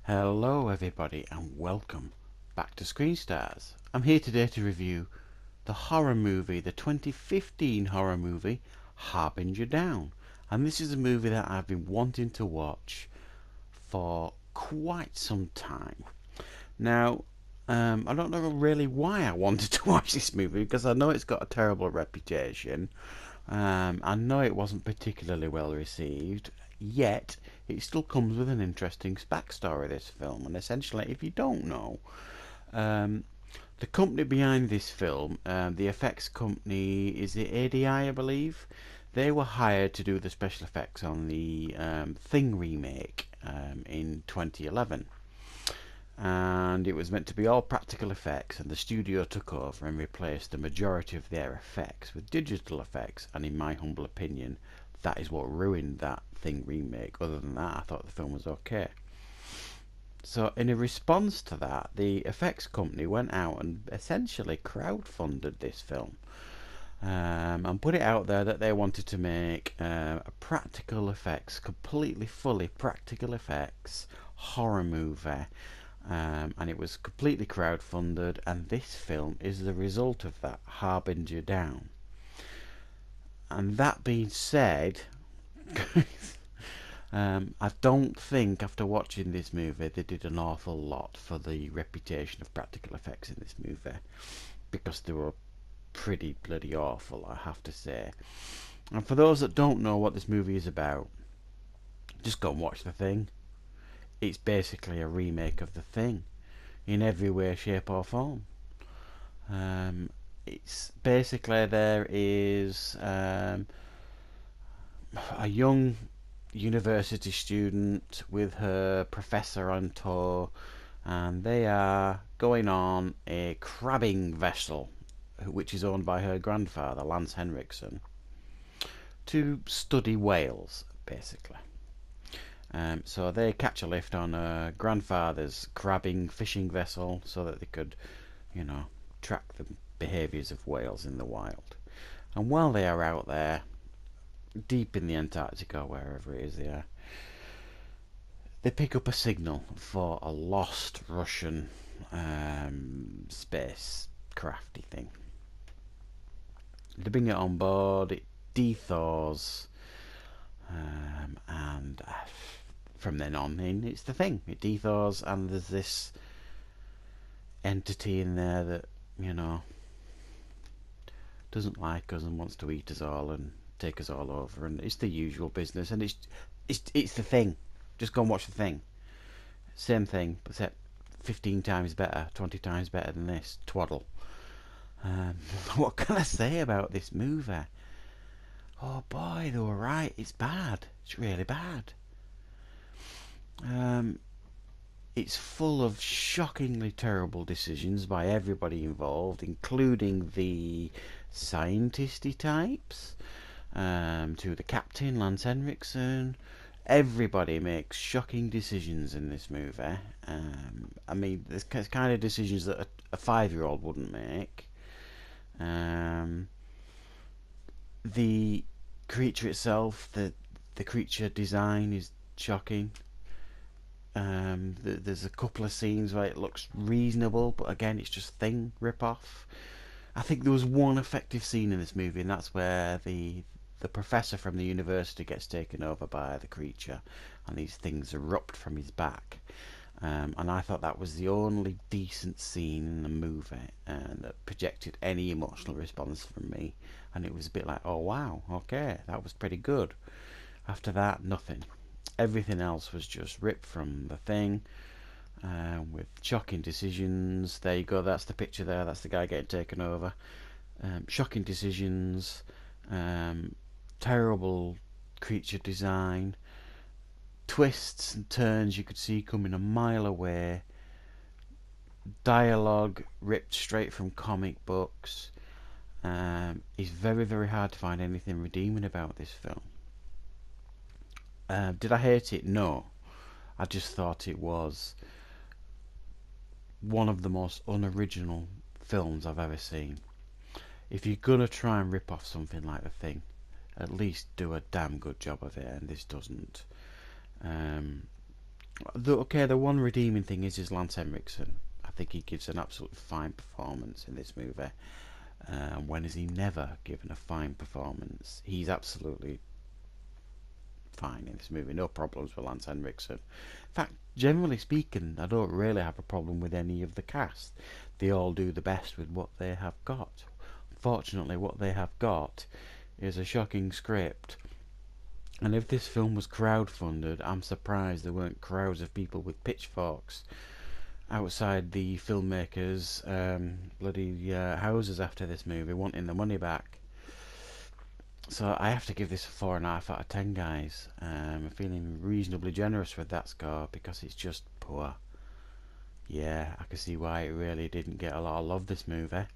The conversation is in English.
Hello everybody and welcome back to Screen Stars. I'm here today to review the horror movie, the 2015 horror movie Harbinger Down. And this is a movie that I've been wanting to watch for quite some time. Now, I don't know really why I wanted to watch this movie because I know it's got a terrible reputation. I know it wasn't particularly well received, yet it still comes with an interesting backstory, this film. And essentially, if you don't know, um, the company behind this film, the effects company, is it ADI, I believe? They were hired to do the special effects on the Thing remake in 2011. And it was meant to be all practical effects, and the studio took over and replaced the majority of their effects with digital effects, and in my humble opinion that is what ruined that Thing remake. Other than that, I thought the film was okay. So in a response to that, the effects company went out and essentially crowdfunded this film, and put it out there that they wanted to make a practical effects, completely fully practical effects horror movie, and it was completely crowdfunded, and this film is the result of that, Harbinger Down. And that being said, I don't think after watching this movie they did an awful lot for the reputation of practical effects in this movie, because they were pretty bloody awful, I have to say. And for those that don't know what this movie is about, just go and watch The Thing. It's basically a remake of The Thing in every way, shape or form. It's basically, there is a young university student with her professor on tour, and they are going on a crabbing vessel which is owned by her grandfather, Lance Henriksen, to study whales, basically. So they catch a lift on her grandfather's crabbing fishing vessel so that they could, track the behaviours of whales in the wild. And while they are out there, deep in the Antarctica, wherever it is they are, they pick up a signal for a lost Russian space crafty thing. They bring it on board, it dethaws, and from then on in, it's the Thing. It dethaws, and there's this entity in there that, doesn't like us and wants to eat us all and take us all over, and it's the usual business. And it's the Thing. Just go and watch the Thing. Same thing, except 15 times better, 20 times better than this twaddle. What can I say about this movie? Oh boy, they were right. It's bad. It's really bad. It's full of shockingly terrible decisions by everybody involved, including the scientisty types, to the captain, Lance Henriksen. Everybody makes shocking decisions in this movie. I mean, there's kind of decisions that a 5-year-old wouldn't make. The creature itself, the creature design is shocking. There's a couple of scenes where it looks reasonable, but again, it's just Thing rip-off. I think there was one effective scene in this movie, and that's where the professor from the university gets taken over by the creature, and these things erupt from his back. And I thought that was the only decent scene in the movie, and that projected any emotional response from me. And it was a bit like, oh wow, okay, that was pretty good. After that, nothing. Everything else was just ripped from the Thing, with shocking decisions. There you go, that's the picture there, that's the guy getting taken over. Shocking decisions, terrible creature design, twists and turns you could see coming a mile away, dialogue ripped straight from comic books. It's very, very hard to find anything redeeming about this film. Did I hate it? No. I just thought it was one of the most unoriginal films I've ever seen. If you're gonna try and rip off something like The Thing, at least do a damn good job of it, and this doesn't. The one redeeming thing is Lance Henriksen. I think he gives an absolutely fine performance in this movie. When has he never given a fine performance? He's absolutely fine in this movie. No problems with Lance Henriksen. In fact, generally speaking, I don't really have a problem with any of the cast. They all do the best with what they have got. Fortunately, what they have got is a shocking script. And if this film was crowdfunded, I'm surprised there weren't crowds of people with pitchforks outside the filmmakers' bloody houses after this movie, wanting the money back. So I have to give this a 4.5 out of 10, guys. I'm feeling reasonably generous with that score because it's just poor. Yeah, I can see why it really didn't get a lot of love, this movie.